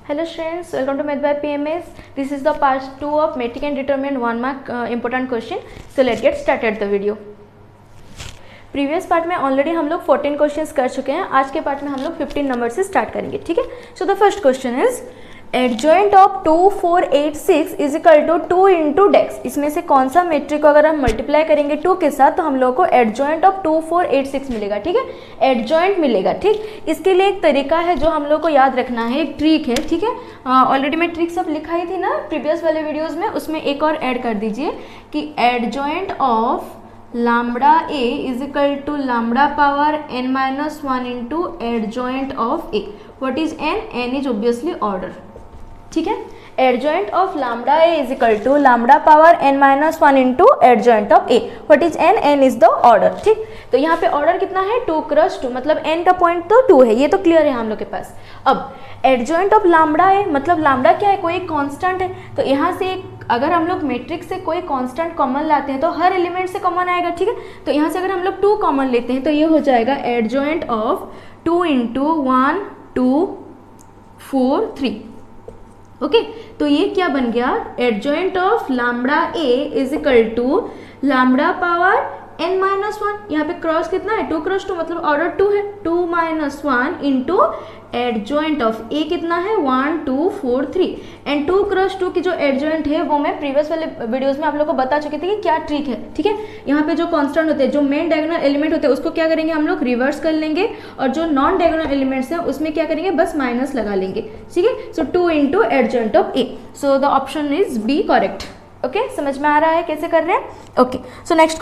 Hello students, welcome to Math by PMS. This is the part 2 of metric and determinant 1 mark important question. So let's get started the video. Previous part में already हम लोग 14 questions कर चुके हैं. आज के part में हम लोग 15 नंबर से स्टार्ट करेंगे. ठीक है. So the first question is adjoint of 2486 is equal to 2 into डेक्स. इसमें से कौन सा मेट्रिक को अगर हम मल्टीप्लाई करेंगे 2 के साथ तो हम लोगों को एडजॉइंट ऑफ 2486 मिलेगा. ठीक है. एडजॉइंट मिलेगा. ठीक. इसके लिए एक तरीका है जो हम लोग को याद रखना है, एक ट्रिक है. ठीक है. ऑलरेडी मैं ट्रिक सब लिखा ही थी ना प्रीवियस वाले वीडियोज़ में, उसमें एक और ऐड कर दीजिए कि adjoint of lambda a is equal to lambda power n minus 1 into adjoint of a. What is n? n is obviously order. ठीक है. Adjoint of lambda a is equal to lambda power n minus 1 into adjoint of a. What is n? n is the order. ठीक. तो यहाँ पे order कितना है? 2 cross 2, मतलब n का पॉइंट तो 2 है. ये तो क्लियर है हम लोग के पास. अब एडजॉइंट ऑफ लैम्बडा है, मतलब लैम्बडा क्या है? कोई कांस्टेंट है. तो यहाँ से अगर हम लोग मैट्रिक्स से कोई कांस्टेंट कॉमन लाते हैं तो हर एलिमेंट से कॉमन आएगा. ठीक है. तो यहाँ से अगर हम लोग 2 कॉमन लेते हैं तो ये हो जाएगा एडजॉइंट ऑफ 2 इंटू 1 2 4 3. ओके. तो ये क्या बन गया? Adjoint of lambda a is equal to lambda power n minus 1. यहाँ पे क्रॉस कितना है? 2 क्रॉस 2, मतलब ऑर्डर 2 है. 2 minus 1 into adjoint of a कितना है? 1 2 4 3. एंड 2 क्रॉस 2 की जो एडजॉइंट है वो मैं प्रीवियस वाले वीडियोस में आप लोगों को बता चुकी थी कि क्या ट्रिक है. ठीक है. यहाँ पे जो कांस्टेंट होते हैं, जो मेन डायगोनल एलिमेंट होते हैं, उसको क्या करेंगे हम लोग? रिवर्स कर लेंगे. और जो नॉन डायगोनल एलिमेंट्स हैं उसमें क्या करेंगे? बस माइनस लगा लेंगे. ठीक है. So 2 into adjoint of a. So the option is B correct. Okay. समझ में आ रहा है कैसे कर रहे हैं? Okay. So next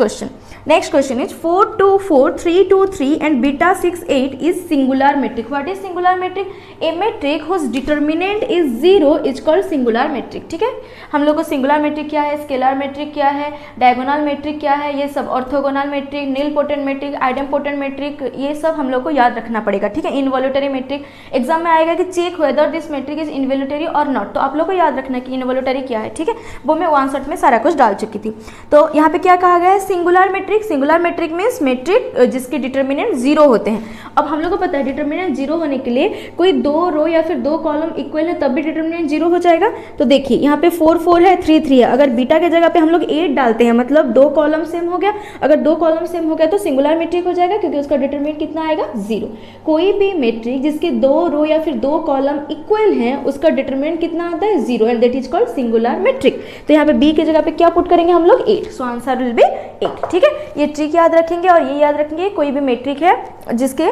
question is 4 2 4 3 2 3 and beta 6 8 is singular matrix. What is singular matrix? A matrix whose determinant is 0 is called singular matrix. ठीक है. हम लोग को सिंगुलर मेट्रिक क्या है, स्केलर मेट्रिक क्या है, डायगोनल मेट्रिक क्या है, ये सब, ऑर्थोगोनल मेट्रिक, नील पोटेंट मेट्रिक, आइडेम्पोटेंट मेट्रिक, ये सब हम लोग को याद रखना पड़ेगा. ठीक है. इनवॉल्यूटरी मेट्रिक एग्जाम में आएगा कि check whether this matrix is involutory और नॉट. तो आप लोग को याद रखना कि इनवॉल्यूटरी क्या है. ठीक है. वो मैं 1 शॉट में सारा कुछ डाल चुकी थी. तो यहाँ पे क्या कहा गया है? Singular matrix. Singular matrix means matrix जिसके डिटर्मिनेंट 0 होते हैं. अब हम लोग को पता है डिटर्मिनेंट 0 होने के लिए कोई 2 रो या फिर 2 कॉलम इक्वल है तब भी डिटर्मिनेंट 0 हो जाएगा. तो देखिए यहाँ पे 4 4 है, 3 3 है. अगर बीटा के जगह पे हम लोग 8 डालते हैं मतलब 2 कॉलम सेम हो गया. अगर 2 कॉलम सेम हो गया तो सिंगुलर मेट्रिक हो जाएगा क्योंकि उसका डिटर्मिनेंट कितना आएगा? 0. कोई भी मेट्रिक जिसके 2 रो या फिर 2 कॉलम इक्वल हैं उसका डिटर्मिनेंट कितना आता है? 0. And that is called singular matrix. तो यहाँ पे बी के जगह पे क्या पुट करेंगे हम लोग? 8. So answer will be 8. ठीक है. ये ट्रिक याद रखेंगे और ये याद रखेंगे कोई भी मेट्रिक है जिसके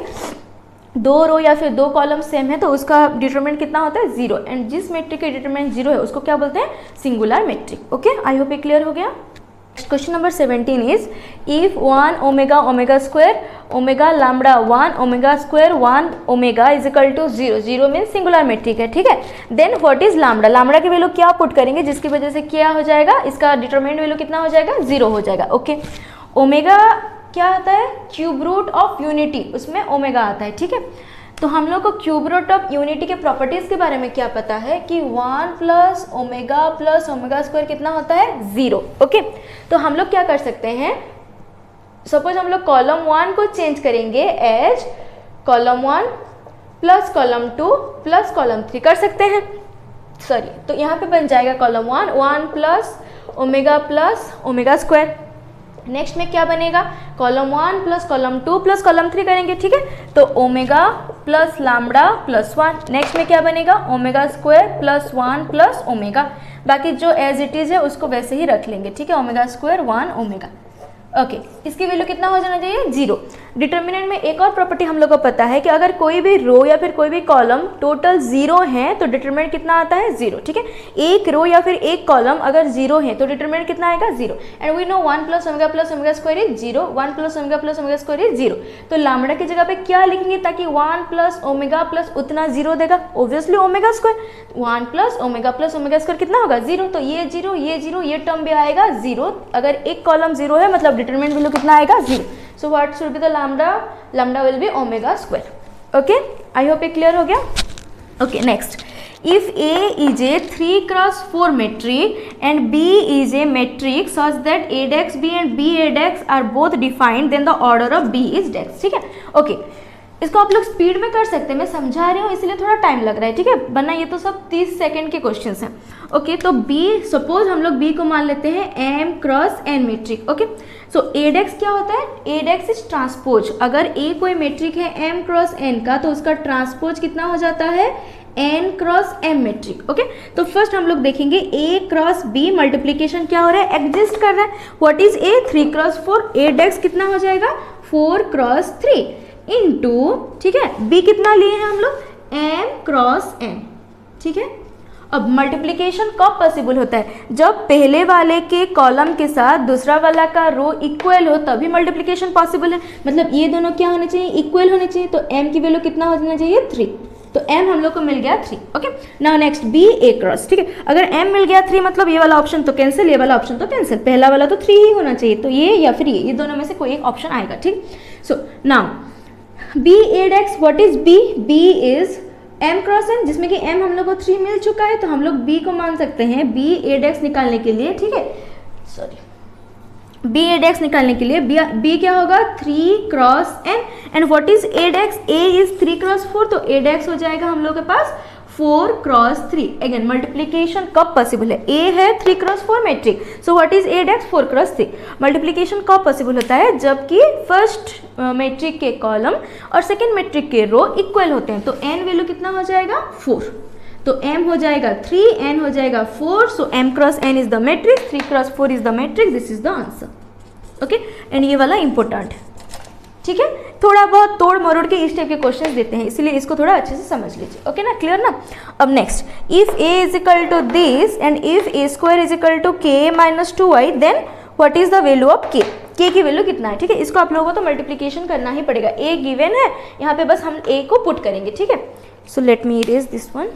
2 रो या फिर 2 कॉलम सेम है तो उसका डिटरमिनेंट कितना होता है? 0. एंड जिस मेट्रिक का डिटरमिनेंट 0 है उसको क्या बोलते हैं? Singular matrix. Okay. I hope ये क्लियर हो गया. Question number 17 is if 1 omega omega square omega lambda 1 omega square 1 omega is equal to 0. 0 mean singular matrix है. ठीक है. Then what is lambda? Lambda की वैल्यू क्या पुट करेंगे जिसकी वजह से क्या हो जाएगा? इसका डिटरमिनेंट वैल्यू कितना हो जाएगा? 0 हो जाएगा. ओके. ओमेगा क्या आता है? क्यूब रूट ऑफ यूनिटी, उसमें ओमेगा आता है. ठीक है. तो हम लोग को क्यूब रूट ऑफ यूनिटी के प्रॉपर्टीज के बारे में क्या पता है कि 1 प्लस ओमेगा स्क्वायर कितना होता है? 0. ओके. तो हम लोग क्या कर सकते हैं? सपोज हम लोग कॉलम 1 को चेंज करेंगे as column 1 plus column 2 plus column 3 कर सकते हैं. सॉरी, तो यहाँ पे बन जाएगा column 1 plus omega square. Next में क्या बनेगा? Column 1 plus column 2 plus column 3 करेंगे. ठीक है. तो omega plus lambda plus 1. Next में क्या बनेगा? Omega square plus 1 plus omega. बाकी जो एज इट इज है उसको वैसे ही रख लेंगे. ठीक है. Omega square 1 omega. ओके. इसकी वैल्यू कितना हो जाना चाहिए? 0. डिटर्मिनेंट में एक और प्रॉपर्टी हम लोग को पता है कि अगर कोई भी रो या फिर कोई भी कॉलम टोटल 0 है तो डिटर्मिनेंट कितना आता है? 0. ठीक है. एक रो या फिर एक कॉलम अगर 0 है तो डिटर्मिनेंट कितना आएगा? 0. And we know 1 plus omega square is 0. 1 plus omega square is 0. तो लैम्बडा की जगह पे क्या लिखेंगे ताकि 1 प्लस ओमेगा प्लस उतना 0 देगा? Obviously omega square. 1 plus omega square कितना होगा? 0. तो ये 0 ये टर्म भी आएगा 0. अगर एक कॉलम 0 है मतलब डिटरमिनेंट वैल्यू कितना आएगा? 0. So what should be the lambda will be omega square. Okay. I hope ये क्लियर हो गया. Okay. Next, if A is a 3 cross 4 matrix and B is a matrix such that A dex B and B A dex are both defined, then the order of B is dex. ठीक है. Okay. इसको आप लोग speed में कर सकते हैं, मैं समझा रही हूँ इसलिए थोड़ा टाइम लग रहा है, ठीक है, वरना ये तो सब 30 सेकंड के क्वेश्चंस हैं। ओके, तो बी, सपोज हम लोग बी को मान लेते हैं M cross N matrix. Okay, so एडेक्स क्या होता है, एडेक्स इज ट्रांसपोज। अगर ए कोई मैट्रिक है एम क्रॉस एन का, तो उसका ट्रांसपोज कितना हो जाता है, N cross M matrix. Okay, तो फर्स्ट हम लोग देखेंगे ए क्रॉस बी मल्टीप्लीकेशन क्या हो रहा है, एग्जिस्ट कर रहा है। व्हाट इज ए, 3 क्रॉस 4, एडेक्स कितना हो जाएगा 4 क्रॉस 3 इंटू, ठीक है, बी कितना लिए हैं हम लोग, एम क्रॉस एन, ठीक है। अब मल्टीप्लिकेशन कब पॉसिबल होता है, जब पहले वाले के कॉलम के साथ दूसरा वाला का रो इक्वल हो, तभी मल्टीप्लिकेशन पॉसिबल है। मतलब ये दोनों क्या होने चाहिए, इक्वल होने चाहिए। तो m की वैल्यू कितना होना चाहिए, 3, तो m हम लोग को मिल गया 3। ओके, नाउ नेक्स्ट बी ए क्रॉस, ठीक है, अगर m मिल गया 3 मतलब ये वाला ऑप्शन तो कैंसिल, ये वाला ऑप्शन तो कैंसिल, पहला वाला तो 3 ही होना चाहिए, तो ये या फिर ये दोनों में से कोई एक ऑप्शन आएगा, ठीक। सो नाउ बी एडेक्स, what is B, B is m cross n, जिसमें कि m हम लोग को 3 मिल चुका है, तो हम लोग b को मान सकते हैं b एडेक्स निकालने के लिए, ठीक है, सॉरी, b एडेक्स निकालने के लिए b क्या होगा 3 cross n, and what is एडेक्स, a इज 3 क्रॉस 4, तो एडेक्स हो जाएगा हम लोग के पास 4 क्रॉस 3। अगेन मल्टीप्लीकेशन कब पॉसिबल है, a है 3 cross 4 matrix, so what is एडेक्स 4 क्रॉस 3। मल्टीप्लीकेशन कब पॉसिबल होता है, जबकि फर्स्ट मैट्रिक के कॉलम और सेकंड मैट्रिक के रो इक्वल होते हैं। तो n वैल्यू कितना हो जाएगा 4, तो m हो जाएगा 3, n हो जाएगा 4, सो m cross n is the matrix, 3 cross 4 is the matrix, this is the answer. Okay, and ये वाला इंपॉर्टेंट है, ठीक है, थोड़ा बहुत तोड़ मरोड़ के इस टाइप के क्वेश्चंस देते हैं, इसलिए इसको थोड़ा अच्छे से समझ लीजिए। ओके ना, क्लियर ना। अब next, if a is equal to this and if a square is equal to k minus 2y, then what is the value of k, k की वैल्यू कितना है, ठीक है, इसको आप लोगों को तो मल्टीप्लीकेशन करना ही पड़ेगा, a गिवन है, यहाँ पे बस हम a को पुट करेंगे, ठीक है। So let me erase this one.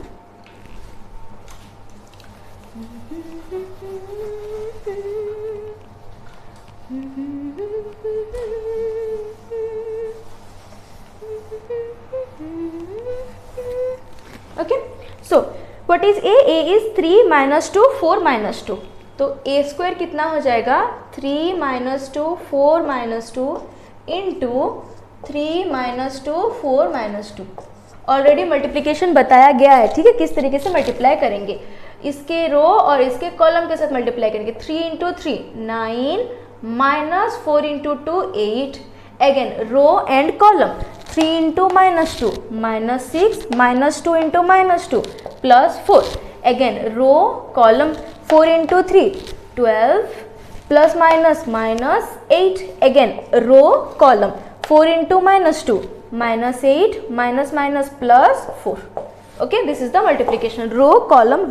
Okay, so what is a इज 3 माइनस 2 4 माइनस 2, तो a स्क्वायर कितना हो जाएगा 3 minus 2 4 minus 2 into 3 minus 2 4 minus 2। Already multiplication बताया गया है, ठीक है, किस तरीके से मल्टीप्लाई करेंगे, इसके रो और इसके कॉलम के साथ मल्टीप्लाई करेंगे। 3 into 3 9 minus 4 into 2 8, again row and column 3 into minus 2 minus 6 minus 2 into minus 2 plus 4, again row column 4 into 3 12 plus minus minus 8, again row column 4 into minus 2 minus 8 minus minus plus 4। Okay, this is the multiplication, row column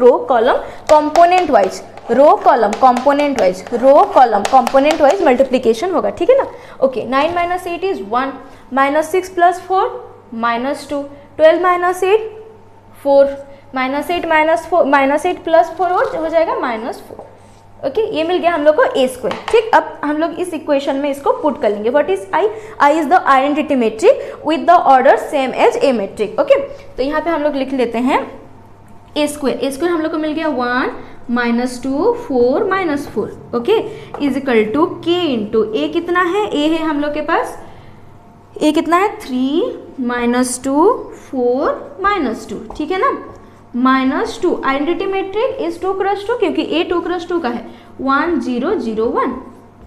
component wise, row column component wise, row column component wise multiplication होगा, ठीक है ना। Okay, 9 minus 8 is 1, minus 6 plus 4 minus 2, 12 minus 8 4, minus 8 minus 4 minus 8 plus 4 हो जाएगा minus 4। Okay, ये मिल गया हम लोग को a स्क्वायर, ठीक। अब हम लोग इस इक्वेशन में इसको पुट कर लेंगे। What is i is the identity matrix with the order same as a matrix. Okay, तो यहाँ पे हम लोग लिख लेते हैं a स्क्वायर हम लोग को मिल गया 1 minus 2 4 minus 4, okay, is equal to k into a कितना है, a है हम लोग के पास, a कितना है 3 माइनस 2 4 माइनस 2, ठीक है ना, minus 2, identity matrix is 2 cross 2, क्योंकि a 2 क्रॉस 2 का है, 1 0 0 1,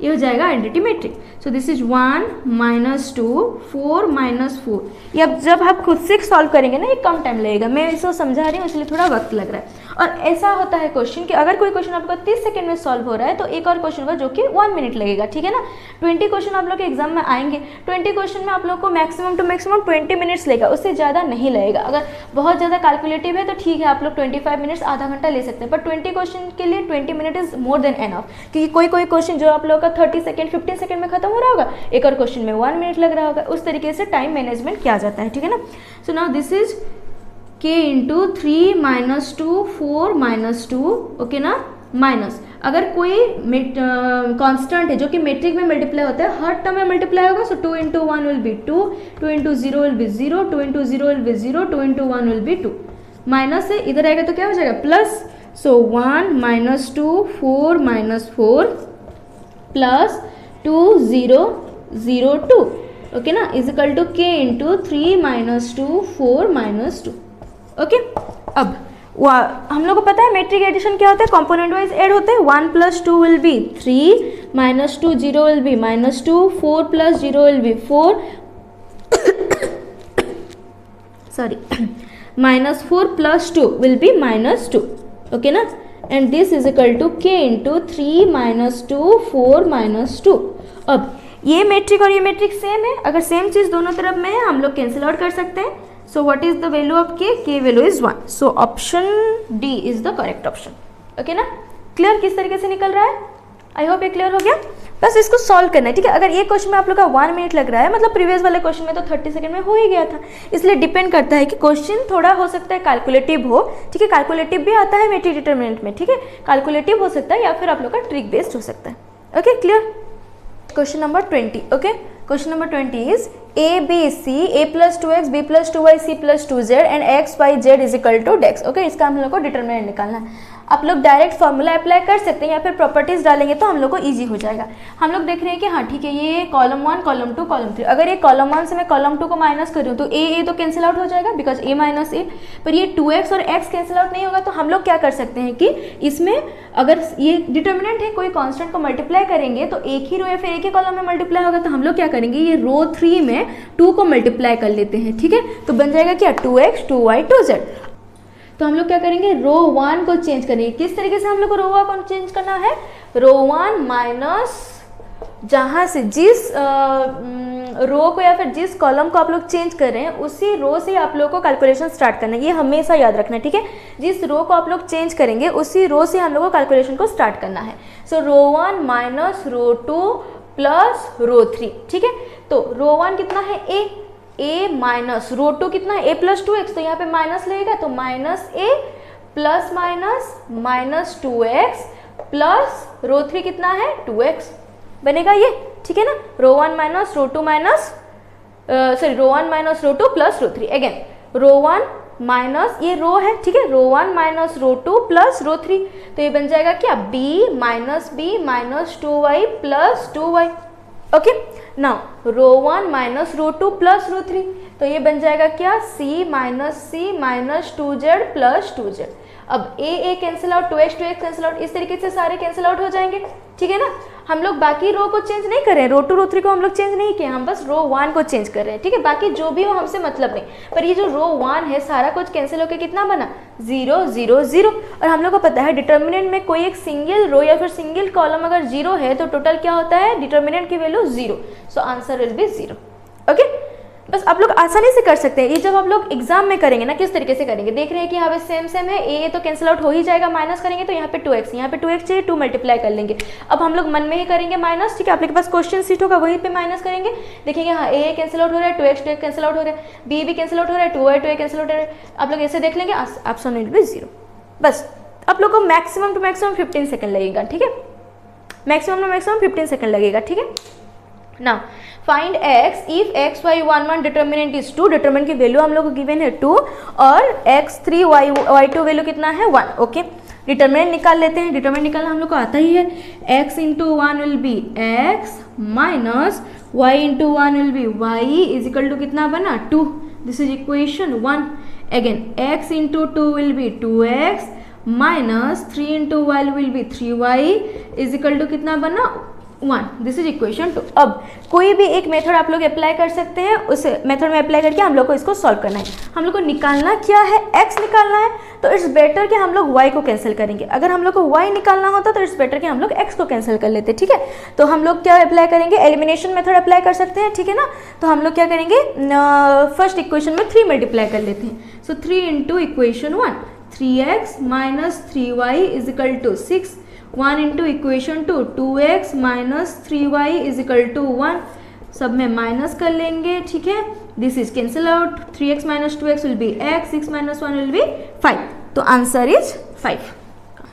ये हो जाएगा identity matrix. So this is 1 minus 2 4 minus 4। ये अब जब आप खुद से सॉल्व करेंगे ना, ये कम टाइम लगेगा, मैं इसको समझा रही हूँ इसलिए थोड़ा वक्त लग रहा है। और ऐसा होता है क्वेश्चन कि अगर कोई क्वेश्चन आपका 30 सेकंड में सॉल्व हो रहा है, तो एक और क्वेश्चन होगा जो कि 1 मिनट लगेगा, ठीक है ना। 20 क्वेश्चन आप लोग के एग्जाम में आएंगे, 20 क्वेश्चन में आप लोग को मैक्सिमम टू मैक्सिमम 20 मिनट्स लेगा, उससे ज़्यादा नहीं लगेगा। अगर बहुत ज़्यादा कैलकुलेटिव है तो ठीक है, आप लोग 25 मिनट्स आधा घंटा ले सकते हैं, पर 20 क्वेश्चन के लिए 20 minute is more than enough, क्योंकि कोई क्वेश्चन जो आप लोग का 30 सेकंड 15 सेकंड में खत्म हो रहा होगा, एक और क्वेश्चन में 1 मिनट लग रहा होगा, उस तरीके से टाइम मैनेजमेंट किया जाता है, ठीक है ना। So now this is k into 3 minus 2 4 minus 2, okay ना, माइनस अगर कोई कांस्टेंट है जो कि मैट्रिक में मल्टीप्लाई होता है, हर टर्म में मल्टीप्लाई होगा, सो 2 into 1 will B 2, 2 into 0 will be 0, 2 into 0 will be 0, 2 into 1 will B 2, minus से इधर आएगा तो क्या हो जाएगा प्लस, सो 1 माइनस 2 4 माइनस 4 प्लस 2 0 0 2, ओके ना, इज इक्वल टू के इंटू 3 - 2 4 - 2। ओके, अब हम लोग को पता है मेट्रिक एडिशन क्या होता है, कंपोनेंट वाइज ऐड होते हैं। 1 + 2 will B 3 - 2 0 will be -2 4 + 0 will be 4 sorry -4 + 2 will be -2, okay ना, and this is equal to k into 3 - 2 4 - 2। अब ये मैट्रिक और ये मैट्रिक सेम है, अगर सेम चीज़ दोनों तरफ में है हम लोग कैंसिल आउट कर सकते हैं। सो what is the value of k value is 1। So option D is the correct option. Okay ना, क्लियर किस तरीके से निकल रहा है, आई होप ये क्लियर हो गया। बस इसको सॉल्व करना है, ठीक है। अगर ये क्वेश्चन में आप लोग का 1 मिनट लग रहा है, मतलब प्रीवियस वाले क्वेश्चन में तो 30 सेकंड में हो ही गया था, इसलिए डिपेंड करता है कि क्वेश्चन थोड़ा हो सकता है कैलकुलेटिव हो, ठीक है। कैलकुलेटिव भी आता है मैट्रिक डिटरमिनेंट में, ठीक है। कैलकुलेटिव हो सकता है या फिर आप लोग का ट्रिक बेस्ड हो सकता है। Okay, clear. Question number 20। Okay, question number 20 is a b c a + 2x b + 2y c + 2z and x y z is equal to डेक्स। ओके, इसका हम लोग को डिटरमिनेंट निकालना है। आप लोग डायरेक्ट फॉर्मूला अप्लाई कर सकते हैं या फिर प्रॉपर्टीज डालेंगे तो हम लोग को इजी हो जाएगा। हम लोग देख रहे हैं कि हाँ ठीक है, ये कॉलम 1 कॉलम 2 कॉलम 3, अगर ये कॉलम 1 से मैं कॉलम 2 को माइनस कर रही हूँ तो ए तो कैंसिल आउट हो जाएगा बिकॉज a - a, पर ये 2x और x कैंसिल आउट नहीं होगा। तो हम लोग क्या कर सकते हैं कि इसमें अगर ये डिटरमिनेंट है, कोई कांस्टेंट को मल्टीप्लाई करेंगे तो एक ही रो या फिर एक ही कॉलम में मल्टीप्लाई होगा। तो हम लोग क्या करेंगे, ये रो 3 में 2 को मल्टीप्लाई कर लेते हैं, ठीक है। तो बन जाएगा क्या 2x 2y 2z। तो हम लोग क्या करेंगे, रो 1 को चेंज करेंगे। किस तरीके से हम लोग को रो 1 को चेंज करना है, रो 1 माइनस जहाँ से जिस रो को या फिर जिस कॉलम को आप लोग चेंज कर रहे हैं उसी रो से आप लोग को कैलकुलेशन स्टार्ट करना है। ये हमेशा याद रखना है, ठीक है। जिस रो को आप लोग चेंज करेंगे उसी रो से हम लोग को कैलकुलेशन को स्टार्ट करना है। सो रो 1 माइनस रो 2 प्लस रो 3, ठीक है। तो रो 1 कितना है a माइनस रो 2 कितना है a + 2x, तो यहाँ पे माइनस लगेगा तो -a plus minus -2x plus row 3 कितना है 2x बनेगा ये, ठीक है ना। Row 1 minus row 2 minus row 1 minus row 2 plus row 3, again row 1 minus ये रो है, ठीक है, रो 1 माइनस रो 2 प्लस रो 3, तो ये बन जाएगा क्या b minus 2y plus 2y। Okay, now row 1 minus row 2 plus row 3, तो ये बन जाएगा क्या c minus 2z plus 2z। अब a cancel out, 2x cancel out, इस तरीके से सारे कैंसिल आउट हो जाएंगे, ठीक है ना। हम लोग बाकी रो को चेंज नहीं कर रहे हैं, रो 2 रो 3 को हम लोग चेंज नहीं किए, हम बस रो 1 को चेंज कर रहे हैं, ठीक है। बाकी जो भी हो हमसे मतलब नहीं, पर ये जो रो 1 है सारा कुछ कैंसिल होकर कितना बना 0 0 0। और हम लोग को पता है डिटर्मिनेंट में कोई एक सिंगल रो या फिर सिंगल कॉलम अगर 0 है तो टोटल क्या होता है, डिटर्मिनेंट की value 0। So answer will be 0। Okay, बस आप लोग आसानी से कर सकते हैं। ये जब आप लोग एग्जाम में करेंगे ना, किस तरीके से करेंगे, देख रहे हैं कि यहाँ पे सेम है, ए तो कैंसिल आउट हो ही जाएगा, माइनस करेंगे तो यहाँ पे 2x, यहाँ पे 2x चाहिए 2 मल्टीप्लाई कर लेंगे। अब हम लोग मन में ही करेंगे माइनस, ठीक है, आप लोग के पास क्वेश्चन सीट होगा वहीं पे माइनस करेंगे, देखेंगे हाँ ए कैंसिल आउट हो रहा है, 2x कैंसिल आउट हो रहा है, बी भी कैंसिल आउट हो रहा है, 2y कैंसिल आउट हो रहा है। आप लोग ऐसे देख लेंगे, ऑप्शन विल बी 0। बस आप लोग को मैक्सिमम टू मैक्सिमम 15 सेकंड लगेगा, ठीक है, मैक्सिमम टू मैक्सिमम 15 सेकंड लगेगा, ठीक है ना। Find x if x y 1 1 determinant is 2, determinant की वैल्यू हम लोग को गिवन है 2 और x 3 y 2 वैल्यू कितना है 1। ओके, डिटर्मिनेंट निकाल लेते हैं। डिटर्मिनेंट निकालना हम लोग को आता ही है, x into 1 will be x minus y into 1 will be y is equal to कितना बना 2, this is equation 1। Again x into 2 will be 2x minus 3 into y will be 3y is equal to कितना बना 1, this is equation 2। अब कोई भी एक method आप लोग अप्लाई कर सकते हैं, उस मेथड में अप्लाई करके हम लोग को इसको सॉल्व करना है। हम लोग को निकालना क्या है, x निकालना है, तो इट्स बेटर कि हम लोग y को कैंसिल करेंगे। अगर हम लोग को y निकालना होता तो इट्स बेटर कि हम लोग x को कैंसिल कर लेते, ठीक है। तो हम लोग क्या अप्लाई करेंगे, एलिमिनेशन मेथड अप्लाई कर सकते हैं, ठीक है ना। तो हम लोग क्या करेंगे, फर्स्ट इक्वेशन में 3 मल्टीप्लाई कर लेते हैं। So 3 into equation 1, 3x minus 3y is equal to 6, 1 into equation 2, 2x minus 3y is equal to 1, सब में माइनस कर लेंगे, ठीक है। This is cancel out, 3x minus 2x will be x, 6 minus 1 will be 5, तो answer is 5।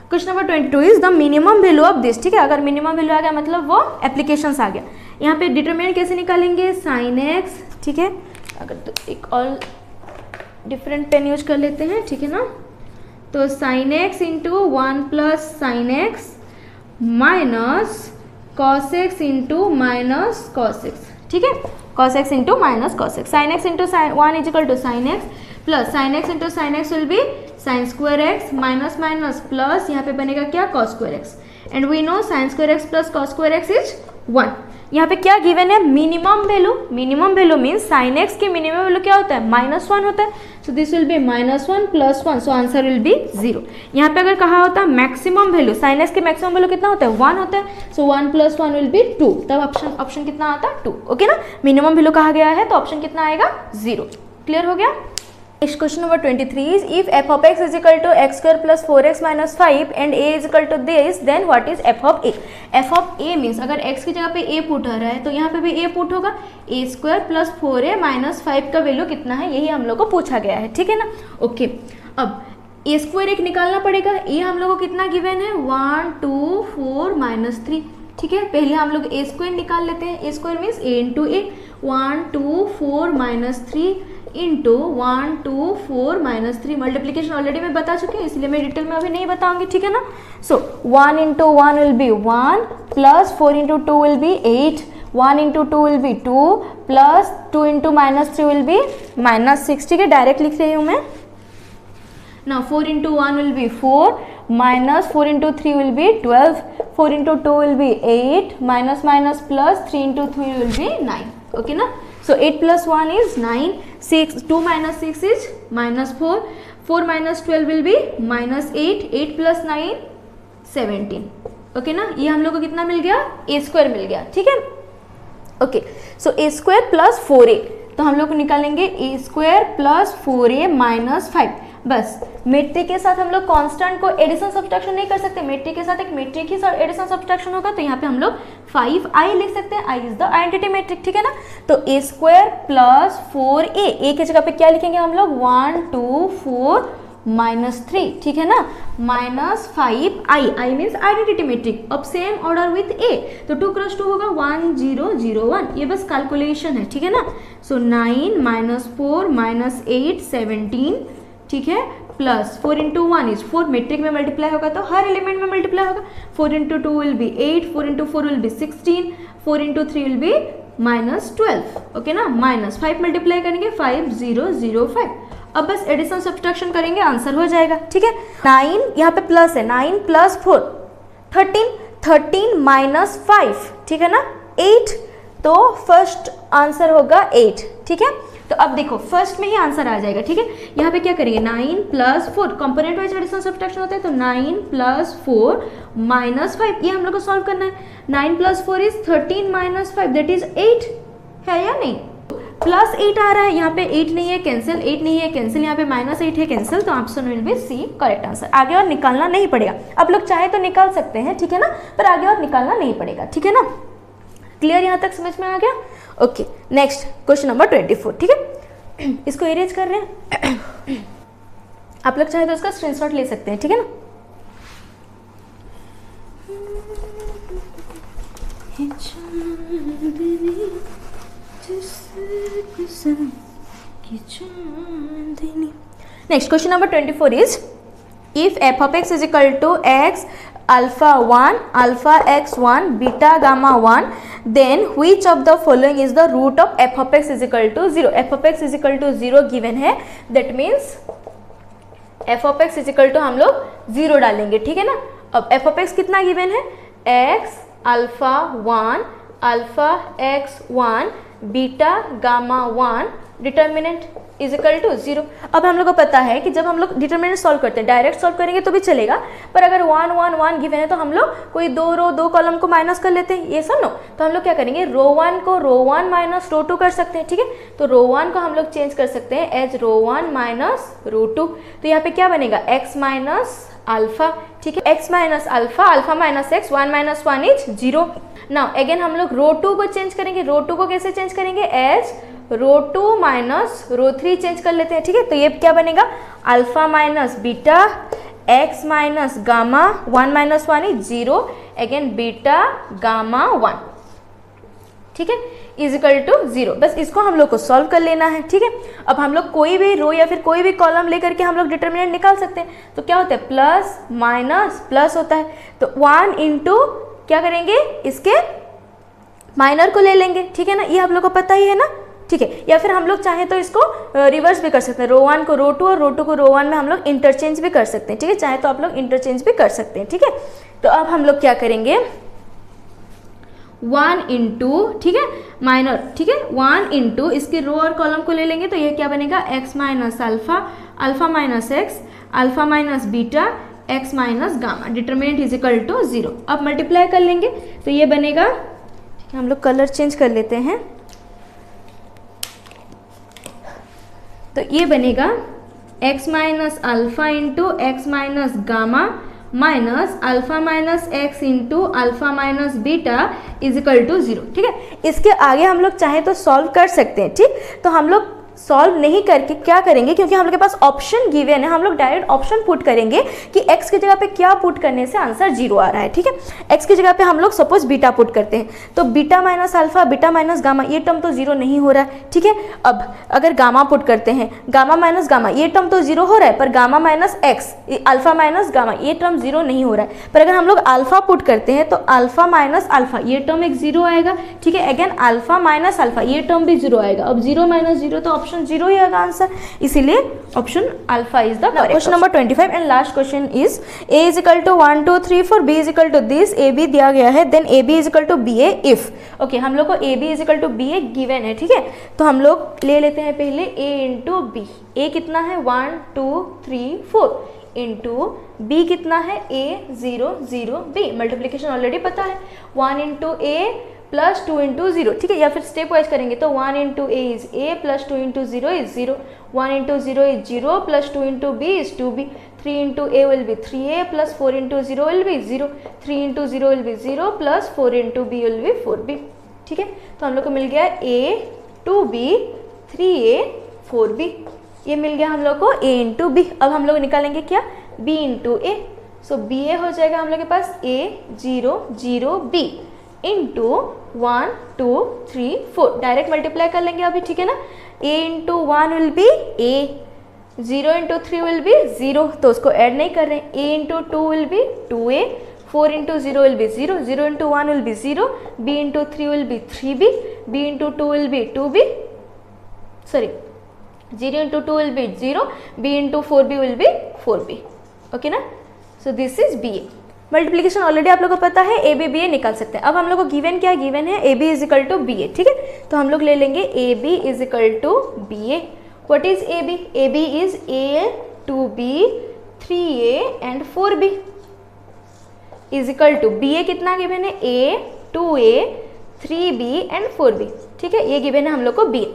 Question number 22 is the minimum value of this, ठीक है। अगर मिनिमम वैल्यू आ गया मतलब वो एप्लीकेशंस आ गया। यहाँ पे डिटरमिनेंट कैसे निकालेंगे, साइन x, ठीक है। अगर तो एक और डिफरेंट पेन यूज कर लेते हैं, ठीक है ना। तो sine x into 1 plus sine x minus cos x into minus cos x, ठीक है। cos x into minus cos x. Sin x into sin 1 is equal to sin x plus sin x into sin x will be sin square x minus minus plus यहाँ पे बनेगा क्या cos square x and we know sin square x plus cos square x is 1. यहाँ पे क्या given है minimum value means sine x की minimum value क्या होता है -1 होता है. So this will be -1 + 1 so answer will be 0. यहाँ पे अगर कहा होता मैक्सिमम वैल्यू साइन एक्स की मैक्सिमम वैल्यू कितना होता है 1 होता है. सो 1 + 1 विल बी 2. तब ऑप्शन कितना आता है 2. ओके ना, मिनिमम वैल्यू कहा गया है तो ऑप्शन कितना आएगा 0. क्लियर हो गया. Next question number 23 is if f of x is equal to x square plus 4x minus 5 and a is equal to this then what is f of a. f of a means अगर x की जगह पे a put आ रहा है तो यहाँ पे भी a पुट होगा. a square plus 4a minus 5 का वैल्यू कितना है यही हम लोग को पूछा गया है. ठीक है ना. ओके अब a स्क्वायर एक निकालना पड़ेगा. a हम लोग को कितना गिवन है 1 2 4 माइनस 3. ठीक है, पहले हम लोग a स्क्वायर निकाल लेते हैं. a square means a into A 1 2 4 minus 3 into 1 2 4 minus 3. Multiplication already मैं बता चुकी हूँ इसलिए मैं डिटेल में अभी नहीं बताऊंगी. ठीक है ना. सो 1 into 1 will B 1 plus 4 into 2 will B 8 1 into 2 will B 2 plus 2 into minus 3 will B -6. ठीक है, डायरेक्ट लिख रही हूँ मैं. Now 4 into 1 will be 4 minus 4 into 3 will be 12 4 into 2 will be 8 minus minus plus 3 into 3 will be 9. Okay na. So 8 plus 1 is 9 6 2 minus 6 is -4 4 minus 12 will be -8 8 plus 9 17. Okay ना, ये हम लोग को कितना मिल गया a स्क्वायर मिल गया. ठीक है. Okay so a square plus 4a तो हम लोग निकालेंगे a square plus 4a minus 5. बस मेट्रिक के साथ हम लोग कांस्टेंट को एडिशन सब्सट्रैक्शन नहीं कर सकते. मेट्रिक के साथ एक मेट्रिक ही एडिशन सब्सट्रैक्शन होगा तो यहाँ पे हम लोग 5i लिख सकते हैं. i is the identity matrix. ठीक है ना. तो a square plus 4a a की जगह पे क्या लिखेंगे हम लोग 1 2 4 माइनस 3. ठीक है ना. -5i i means identity matrix of same order with a तो 2 क्रॉस 2 होगा 1 0 0 1. ये बस कैलकुलेशन है. ठीक है ना. सो 9 -4 -8 17. ठीक है, प्लस 4 इंटू 1 इज 4. मेट्रिक में मल्टीप्लाई होगा तो हर एलिमेंट में मल्टीप्लाई होगा. 4 into 2 will B 8 4 into 4 will be 16 4 into 3 will B -12. Okay ना. -5 मल्टीप्लाई करेंगे 5 0 0 5. अब बस एडिशन सब्सट्रैक्शन करेंगे आंसर हो जाएगा. ठीक है. 9 यहाँ पे प्लस है 9 प्लस 4 13 माइनस 5. ठीक है ना 8 तो फर्स्ट आंसर होगा 8. ठीक है. तो अब देखो फर्स्ट में ही आंसर आ जाएगा. ठीक है. यहाँ पे क्या करेंगे 9 plus 4 component wise addition subtraction होता है तो 9 प्लस 4 माइनस 5 ये हम लोग को सॉल्व करना है. 9 plus 4 is 13 minus 5 that is 8 है या नहीं. प्लस 8 आ रहा है यहाँ पे 8 नहीं है कैंसिल 8 नहीं है कैंसिल यहाँ पे -8 है कैंसिल. तो option will be C correct answer. आगे और निकालना नहीं पड़ेगा. अब लोग चाहे तो निकाल सकते हैं. ठीक है ना, पर आगे और निकालना नहीं पड़ेगा. ठीक है ना. क्लियर यहाँ तक समझ में आ गया. Okay next question number 24. ठीक है, इसको इरेज कर रहे हैं. आप लोग चाहे तो इसका स्क्रीनशॉट ले सकते हैं. ठीक है ना. Next question number 24 is if f of x is equal to x alpha 1 alpha x 1 beta gamma 1 then which of the following is the root of f of x is equal to 0. f of x is equal to 0 given है that means f of x is equal to हम लोग 0 डालेंगे. ठीक है ना. अब f of x कितना given है x alpha 1 alpha x 1 beta gamma 1 determinant is equal to 0. अब हम लोग को पता है कि जब हम लोग डिटर्मिनेंट सॉल्व करते हैं डायरेक्ट सॉल्व करेंगे तो भी चलेगा, पर अगर 1 1 1 गिवन है तो हम लोग कोई 2 रो 2 कॉलम को माइनस कर लेते हैं. ये सुनो तो हम लोग क्या करेंगे रो 1 को रो 1 माइनस रो 2 कर सकते हैं. ठीक है. तो रो 1 को हम लोग चेंज कर सकते हैं एज रो 1 माइनस रो 2. तो यहाँ पे क्या बनेगा x माइनस अल्फा. ठीक है. x minus alpha alpha minus x 1 minus 1 is 0. Now again हम लोग रो 2 को चेंज करेंगे. रो 2 को कैसे चेंज करेंगे as row 2 minus row 3 change कर लेते हैं. ठीक है. तो ये क्या बनेगा alpha minus beta x minus gamma 1 minus 1 is 0 again beta gamma 1. ठीक है. Is equal to 0. बस इसको हम लोग को सॉल्व कर लेना है. ठीक है. अब हम लोग कोई भी रो या फिर कोई भी कॉलम लेकर के हम लोग डिटर्मिनेंट निकाल सकते हैं. तो क्या होता है प्लस माइनस प्लस होता है. तो 1 इंटू क्या करेंगे इसके माइनर को ले लेंगे, ठीक है ना, ये आप लोग को पता ही है ना, ठीक है। या फिर हम लोग चाहें तो इसको रिवर्स भी कर सकते हैं, रो 1 को रो 2 और रो 2 को रो 1 में हम लोग इंटरचेंज भी कर सकते हैं, ठीक है, चाहे तो आप लोग इंटरचेंज भी कर सकते हैं, ठीक है। तो अब हम लोग क्या करेंगे, 1 इंटू, ठीक है, माइनर, ठीक है, 1 इंटू इसके रो और कॉलम को ले लेंगे तो ये क्या बनेगा, x minus alpha, alpha minus x, alpha minus beta, x minus gamma, determinant is equal to 0। अब मल्टीप्लाई कर लेंगे तो ये बनेगा, हम लोग कलर चेंज कर लेते हैं, तो ये बनेगा x minus alpha into x minus gamma minus alpha minus x into alpha minus beta is equal to 0, ठीक है। इसके आगे हम लोग चाहे तो सॉल्व कर सकते हैं, ठीक, तो हम लोग सॉल्व नहीं करके क्या करेंगे, क्योंकि हम लोग के पास ऑप्शन गिवन है, हम लोग डायरेक्ट ऑप्शन पुट करेंगे कि x की जगह पे क्या पुट करने से आंसर 0 आ रहा है, ठीक है। x की जगह पे हम लोग सपोज बीटा पुट करते हैं, तो beta minus alpha, beta minus gamma, ये टर्म तो 0 नहीं हो रहा है, ठीक है। अब अगर गामा पुट करते हैं, गामा माइनस गामा, ये टर्म तो 0 हो रहा है, पर gamma minus x, alpha minus gamma, ये टर्म 0 नहीं हो रहा है। पर अगर हम लोग अल्फा पुट करते हैं तो अल्फा माइनस अल्फा, ये टर्म एक 0 आएगा, ठीक है। अगेन अल्फा माइनस अल्फा, ये टर्म भी 0 आएगा। अब 0 माइनस 0 तो ऑप्शन 0 ही आएगा आंसर, इसीलिए option alpha is the correct. Question number 25 and last question is a is equal to 1 2 3 4, b is equal to this, a b दिया गया है, then a b is equal to b a if, okay, हम लोग को a b is equal to b a given है, ठीक है। तो हम लोग ले लेते हैं पहले a इंटू b, a कितना है 1 2 3 4 इंटू b कितना है a 0 0 b, मल्टीप्लीकेशन ऑलरेडी पता है, 1 इंटू a प्लस 2 इंटू 0, ठीक है। या फिर स्टेप वाइज करेंगे तो 1 into a is a plus 2 into 0 is 0, 1 into 0 is 0 plus 2 into b is 2b, 3 into a will be 3a plus 4 into 0 will be 0, 3 into 0 will be 0 plus 4 into b will be 4b, ठीक है। तो हम लोग को मिल गया a 2b 3a 4b, ये मिल गया हम लोग को a इंटू b। अब हम लोग निकालेंगे क्या, b into a, so b a हो जाएगा हम लोग के पास a 0 0 b into 1 2 3 4, direct multiply कर लेंगे अभी, ठीक है ना। a into 1 will B a, 0 into 3 will be 0, तो उसको ऐड नहीं कर रहे हैं, a into 2 will B 2a, 4 into 0 will be 0, 0 into 1 will be 0, b into 3 will be 3b, b into 2 will be 2b, sorry 0 into 2 will be 0, b into 4b will be 4b, okay ना। So this is b a, multiplication already आप लोग को पता है, A B B ए निकाल सकते हैं। अब हम लोग को गिवन क्या गिवन है, A B is equal to B A, ठीक है। तो हम लोग ले लेंगे A B is equal to B A. What is A B, A B is A 2b 3a and 4b is equal to B A कितना given है, a 2a 3b and 4b, ठीक है, ये गिवन है हम लोग को b।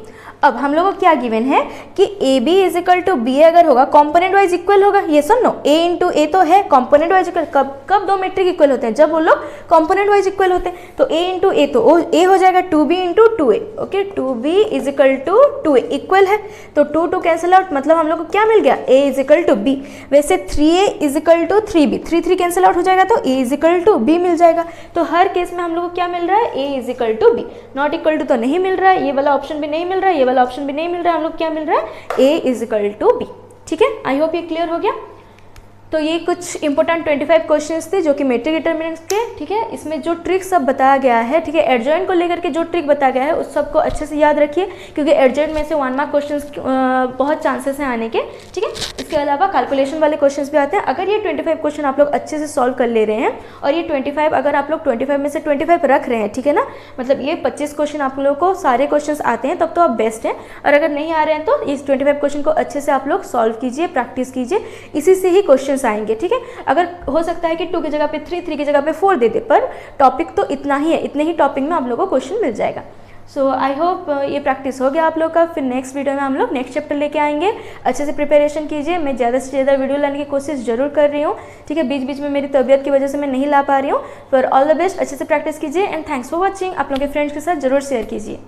अब हम लोग को क्या गिवन है कि a B is equal to b अगर होगा कंपोनेंट वाइज इक्वल होगा, ये सुन नो, ए इंटू ए तो है कंपोनेंट वाइज इक्वल, कब दो मैट्रिक इक्वल होते हैं, जब वो लोग कंपोनेंट वाइज इक्वल होते हैं। तो ए इंटू ए तो ए हो जाएगा 2b into 2a, okay, 2b is equal to 2a equal है, तो 2 2 कैंसिल आउट, मतलब हम लोग को क्या मिल गया, a is equal to b। वैसे 3a is equal to 3b, 3 3 cancel out हो जाएगा तो a is equal to b मिल जाएगा। तो हर केस में हम लोग को क्या मिल रहा है, a is equal to b, not equal to तो नहीं मिल रहा है, ये वाला ऑप्शन भी नहीं मिल रहा है, ये वाला ऑप्शन भी नहीं मिल रहा है, हम लोग क्या मिल रहा है, a is equal to b, ठीक है। आई होप ये क्लियर हो गया। तो ये कुछ इंपॉर्टेंट 25 क्वेश्चंस थे जो कि मैट्रिक डिटरमिनेंट्स के, ठीक है। इसमें जो ट्रिक सब बताया गया है, ठीक है, एडजॉइंट को लेकर के जो ट्रिक बताया गया है उस सबको अच्छे से याद रखिए, क्योंकि एडजॉइंट में से 1 मार्क क्वेश्चंस बहुत चांसेस हैं आने के, ठीक है। इसके अलावा कैलकुलेशन वाले क्वेश्चंस भी आते हैं। अगर ये 25 क्वेश्चन आप लोग अच्छे से सॉल्व कर ले रहे हैं, और ये 25 अगर आप लोग 25 में से 25 रख रहे हैं, ठीक है ना, मतलब ये 25 क्वेश्चन आप लोगों को सारे क्वेश्चन आते हैं, तब तो आप बेस्ट हैं। और अगर नहीं आ रहे हैं तो इस 25 क्वेश्चन को अच्छे से आप लोग सॉल्व कीजिए, प्रैक्टिस कीजिए, इसी से ही क्वेश्चन आएंगे, ठीक है। अगर हो सकता है कि 2 की जगह पे 3 3 की जगह पे 4 दे दे, पर टॉपिक तो इतना ही है, इतने ही टॉपिक में आप लोगों को क्वेश्चन मिल जाएगा। सो आई होप ये प्रैक्टिस हो गया आप लोग का। फिर नेक्स्ट वीडियो में हम लोग नेक्स्ट चैप्टर लेके आएंगे, अच्छे से प्रिपरेशन कीजिए। मैं ज़्यादा से ज़्यादा वीडियो लाने की कोशिश जरूर कर रही हूँ, ठीक है। बीच बीच में मेरी तबीयत की वजह से मैं नहीं ला पा रही हूँ, पर ऑल द बेस्ट, अच्छे से प्रैक्टिस कीजिए एंड थैंक्स फॉर वॉचिंग। आप लोग के फ्रेंड्स के साथ जरूर शेयर कीजिए।